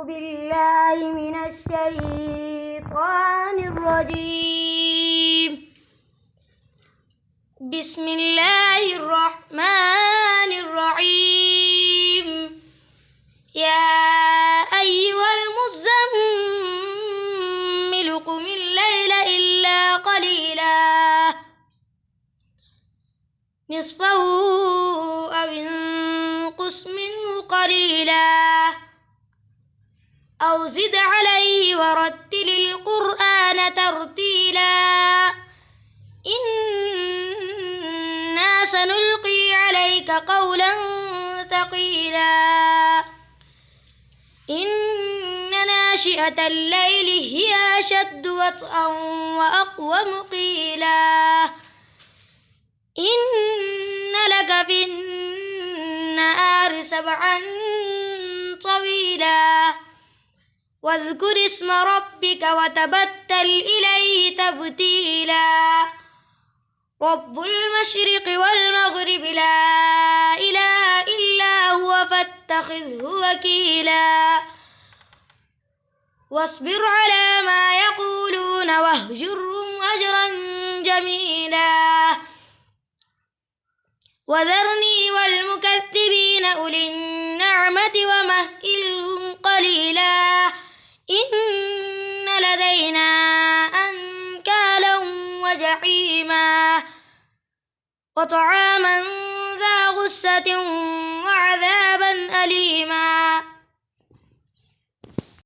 بالله من الشيطان الرجيم. بسم الله الرحمن الرحيم. يا أيها المزمل قم الليل إلا قليلا نصفه أو انقص منه قليلا أو زد عليه ورتل القرآن ترتيلا إنا سنلقي عليك قولا ثقيلا إن ناشئة الليل هي أشد وطئا وأقوم قيلا إن لك في النهار سبعا طويلا واذكر اسم ربك وتبتل إليه تبتيلا رب المشرق والمغرب لا إله إلا هو فاتخذه وكيلا واصبر على ما يقولون واهجرهم هجرا جميلا وذرني والمكذبين أولي النعمة ومهلهم قليلا إن لدينا أنكالا وجحيما وطعاما ذا غصة وعذابا أليما